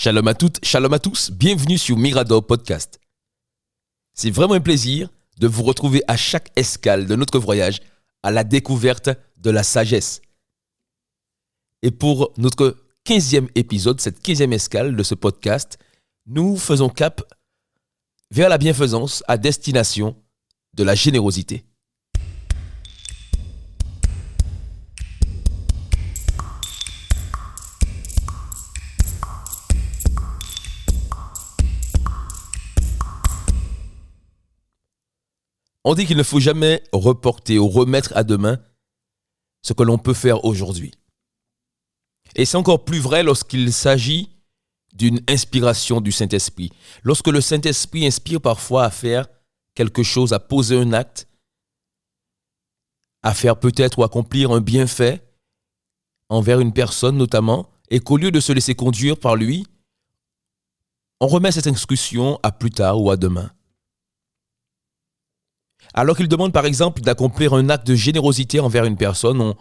Shalom à toutes, shalom à tous, bienvenue sur Mirador Podcast. C'est vraiment un plaisir de vous retrouver à chaque escale de notre voyage à la découverte de la sagesse. Et pour notre 15e épisode, cette 15e escale de ce podcast, nous faisons cap vers la bienfaisance à destination de la générosité. On dit qu'il ne faut jamais reporter ou remettre à demain ce que l'on peut faire aujourd'hui. Et c'est encore plus vrai lorsqu'il s'agit d'une inspiration du Saint-Esprit. Lorsque le Saint-Esprit inspire parfois à faire quelque chose, à poser un acte, à faire peut-être ou accomplir un bienfait envers une personne notamment, et qu'au lieu de se laisser conduire par lui, on remet cette instruction à plus tard ou à demain. Alors qu'il demande par exemple d'accomplir un acte de générosité envers une personne, on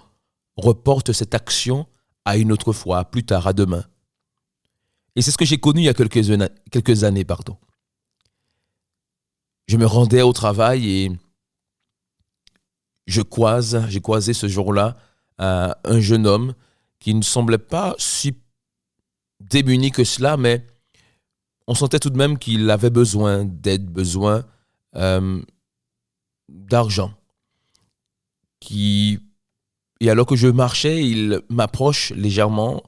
reporte cette action à une autre fois, à plus tard, à demain. Et c'est ce que j'ai connu il y a quelques années. Je me rendais au travail et j'ai croisé ce jour-là un jeune homme qui ne semblait pas si démuni que cela, mais on sentait tout de même qu'il avait besoin d'aide, besoin d'argent. Et alors que je marchais, il m'approche légèrement,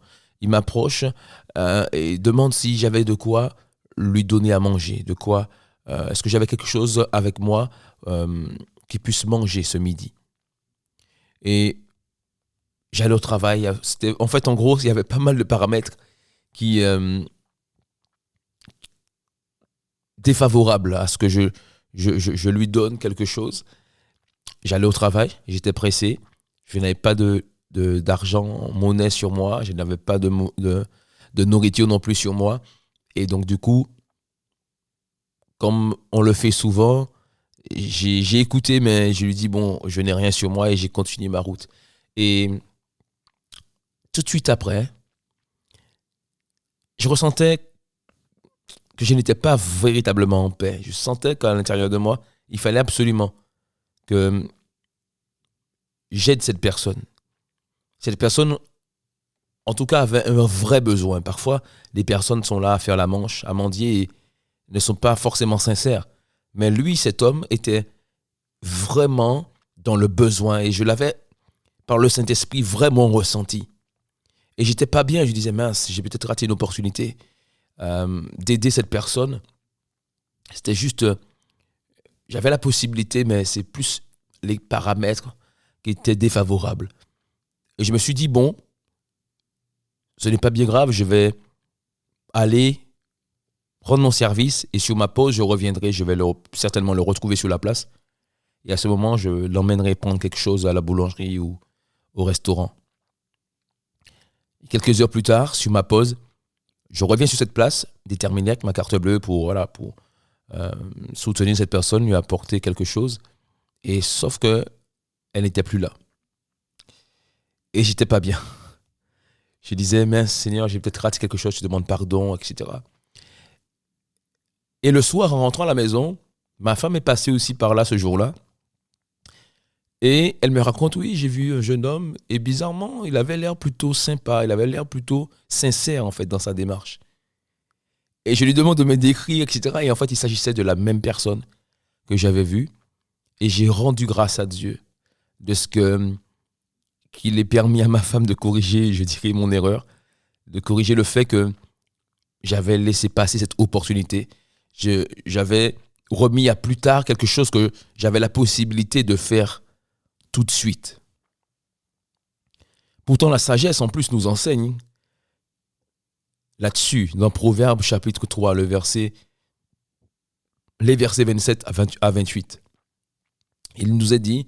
et demande si j'avais de quoi lui donner à manger, est-ce que j'avais quelque chose avec moi qui puisse manger ce midi. Et j'allais au travail, en gros, il y avait pas mal de paramètres qui défavorables à ce que je lui donne quelque chose. J'allais au travail, j'étais pressé, je n'avais pas d'argent, monnaie sur moi, je n'avais pas de nourriture non plus sur moi. Et donc du coup, comme on le fait souvent, j'ai écouté, mais je lui dis bon, je n'ai rien sur moi et j'ai continué ma route. Et tout de suite après, je ressentais que je n'étais pas véritablement en paix. Je sentais qu'à l'intérieur de moi, il fallait absolument que j'aide cette personne. Cette personne, en tout cas, avait un vrai besoin. Parfois, les personnes sont là à faire la manche, à mendier et ne sont pas forcément sincères. Mais lui, cet homme, était vraiment dans le besoin et je l'avais, par le Saint-Esprit, vraiment ressenti. Et j'étais pas bien, je disais mince, j'ai peut-être raté une opportunité d'aider cette personne. C'était juste, j'avais la possibilité, mais c'est plus les paramètres qui étaient défavorables. Et je me suis dit, bon, ce n'est pas bien grave, je vais aller rendre mon service et sur ma pause, je reviendrai, je vais certainement le retrouver sur la place. Et à ce moment, je l'emmènerai prendre quelque chose à la boulangerie ou au restaurant. Et quelques heures plus tard, sur ma pause, je reviens sur cette place, déterminé avec ma carte bleue pour soutenir cette personne, lui apporter quelque chose. Et sauf que elle n'était plus là. Et j'étais pas bien. Je disais, mince Seigneur, j'ai peut-être raté quelque chose, je te demande pardon, etc. Et le soir, en rentrant à la maison, ma femme est passée aussi par là ce jour-là. Et elle me raconte, oui, j'ai vu un jeune homme, et bizarrement, il avait l'air plutôt sympa, il avait l'air plutôt sincère, en fait, dans sa démarche. Et je lui demande de me décrire, etc. Et en fait, il s'agissait de la même personne que j'avais vue. Et j'ai rendu grâce à Dieu de ce qu'il ait permis à ma femme de corriger, je dirais, mon erreur, de corriger le fait que j'avais laissé passer cette opportunité. J'avais remis à plus tard quelque chose que j'avais la possibilité de faire tout de suite. Pourtant, la sagesse, en plus, nous enseigne là-dessus, dans Proverbes chapitre 3, les versets 27 à 28. Il nous est dit,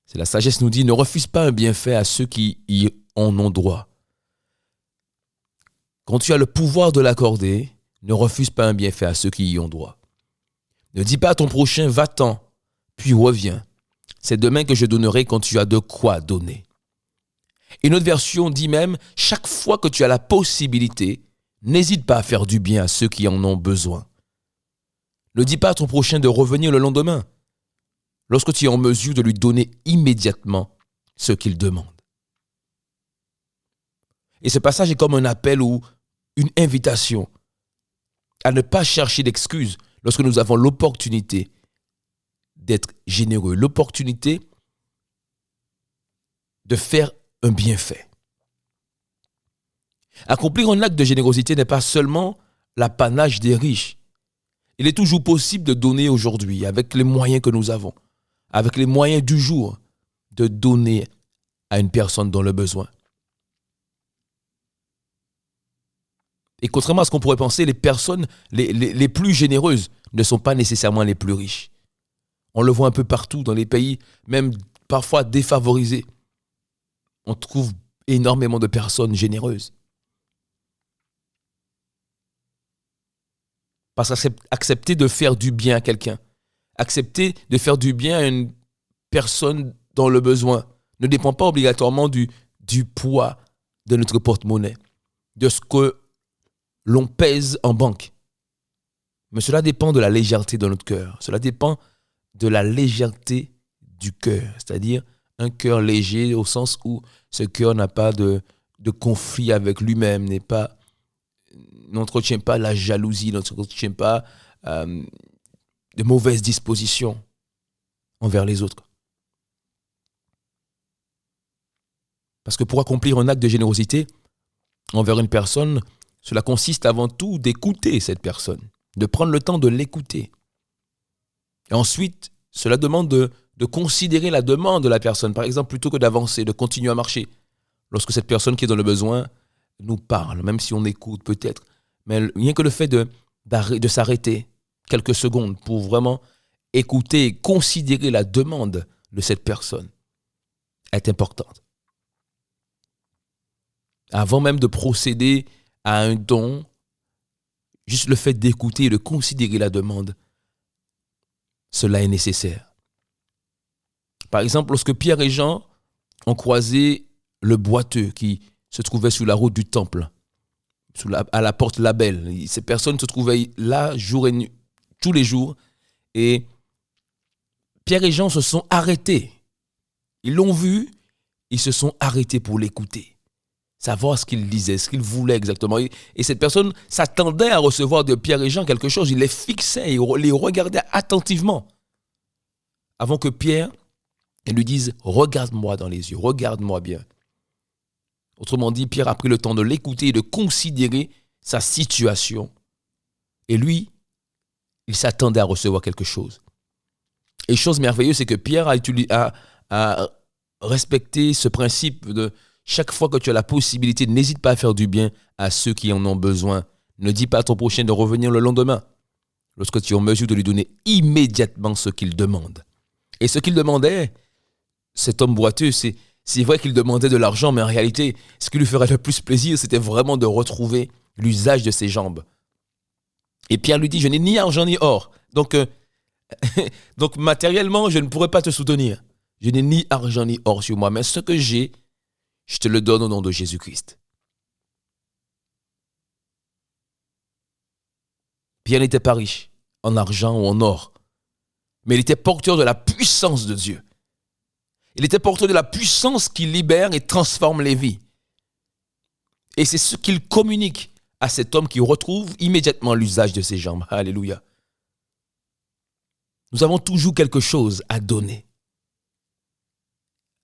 c'est la sagesse nous dit, ne refuse pas un bienfait à ceux qui y en ont droit. Quand tu as le pouvoir de l'accorder, ne refuse pas un bienfait à ceux qui y ont droit. Ne dis pas à ton prochain, va-t'en, puis reviens. C'est demain que je donnerai quand tu as de quoi donner. Une autre version dit même, chaque fois que tu as la possibilité, n'hésite pas à faire du bien à ceux qui en ont besoin. Ne dis pas à ton prochain de revenir le lendemain, lorsque tu es en mesure de lui donner immédiatement ce qu'il demande. Et ce passage est comme un appel ou une invitation à ne pas chercher d'excuses lorsque nous avons l'opportunité d'être généreux, l'opportunité de faire un bienfait. Accomplir un acte de générosité n'est pas seulement l'apanage des riches. Il est toujours possible de donner aujourd'hui, avec les moyens que nous avons, avec les moyens du jour, de donner à une personne dans le besoin. Et contrairement à ce qu'on pourrait penser, les personnes les plus généreuses ne sont pas nécessairement les plus riches. On le voit un peu partout dans les pays, même parfois défavorisés. On trouve énormément de personnes généreuses. Parce qu'accepter de faire du bien à quelqu'un, accepter de faire du bien à une personne dans le besoin, ne dépend pas obligatoirement du poids de notre porte-monnaie, de ce que l'on pèse en banque. Mais cela dépend de la légèreté de notre cœur. Cela dépend de la légèreté du cœur. C'est-à-dire un cœur léger au sens où ce cœur n'a pas de conflit avec lui-même, n'entretient pas la jalousie, n'entretient pas de mauvaises dispositions envers les autres. Parce que pour accomplir un acte de générosité envers une personne, cela consiste avant tout d'écouter cette personne, de prendre le temps de l'écouter. Et ensuite, cela demande de considérer la demande de la personne. Par exemple, plutôt que d'avancer, de continuer à marcher. Lorsque cette personne qui est dans le besoin nous parle, même si on écoute peut-être, mais rien que le fait de s'arrêter quelques secondes pour vraiment écouter et considérer la demande de cette personne est importante. Avant même de procéder à un don, juste le fait d'écouter et de considérer la demande, cela est nécessaire. Par exemple, lorsque Pierre et Jean ont croisé le boiteux qui se trouvait sur la route du temple, à la porte Label, ces personnes se trouvaient là jour et nuit, tous les jours, et Pierre et Jean se sont arrêtés. Ils l'ont vu, ils se sont arrêtés pour l'écouter, savoir ce qu'il disait, ce qu'il voulait exactement. Et cette personne s'attendait à recevoir de Pierre et Jean quelque chose. Il les fixait, il les regardait attentivement. Avant que Pierre lui dise « Regarde-moi dans les yeux, regarde-moi bien ». Autrement dit, Pierre a pris le temps de l'écouter et de considérer sa situation. Et lui, il s'attendait à recevoir quelque chose. Et chose merveilleuse, c'est que Pierre a respecté ce principe de chaque fois que tu as la possibilité, n'hésite pas à faire du bien à ceux qui en ont besoin. Ne dis pas à ton prochain de revenir le lendemain, lorsque tu es en mesure de lui donner immédiatement ce qu'il demande. Et ce qu'il demandait, cet homme boiteux, c'est vrai qu'il demandait de l'argent, mais en réalité, ce qui lui ferait le plus plaisir, c'était vraiment de retrouver l'usage de ses jambes. Et Pierre lui dit, je n'ai ni argent ni or. Donc matériellement, je ne pourrais pas te soutenir. Je n'ai ni argent ni or sur moi, mais ce que j'ai, je te le donne au nom de Jésus-Christ. Pierre n'était pas riche en argent ou en or, mais il était porteur de la puissance de Dieu. Il était porteur de la puissance qui libère et transforme les vies. Et c'est ce qu'il communique à cet homme qui retrouve immédiatement l'usage de ses jambes. Alléluia. Nous avons toujours quelque chose à donner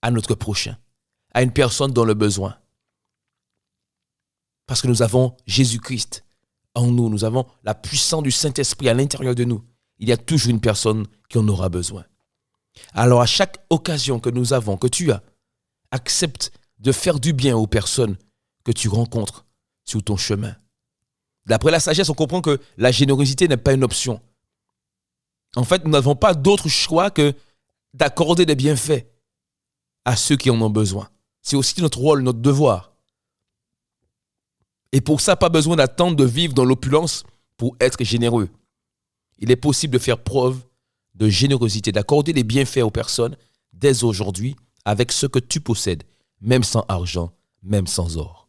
à notre prochain, à une personne dans le besoin. Parce que nous avons Jésus-Christ en nous, nous avons la puissance du Saint-Esprit à l'intérieur de nous. Il y a toujours une personne qui en aura besoin. Alors à chaque occasion que nous avons, que tu as, accepte de faire du bien aux personnes que tu rencontres sur ton chemin. D'après la sagesse, on comprend que la générosité n'est pas une option. En fait, nous n'avons pas d'autre choix que d'accorder des bienfaits à ceux qui en ont besoin. C'est aussi notre rôle, notre devoir. Et pour ça, pas besoin d'attendre de vivre dans l'opulence pour être généreux. Il est possible de faire preuve de générosité, d'accorder des bienfaits aux personnes dès aujourd'hui avec ce que tu possèdes, même sans argent, même sans or.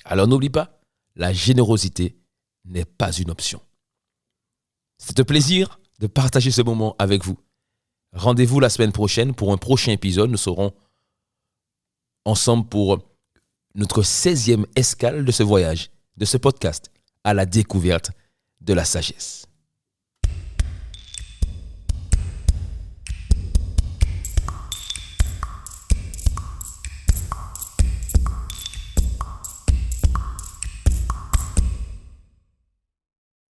Alors n'oublie pas, la générosité n'est pas une option. C'est un plaisir de partager ce moment avec vous. Rendez-vous la semaine prochaine pour un prochain épisode. Nous serons ensemble pour notre 16e escale de ce voyage, de ce podcast, à la découverte de la sagesse.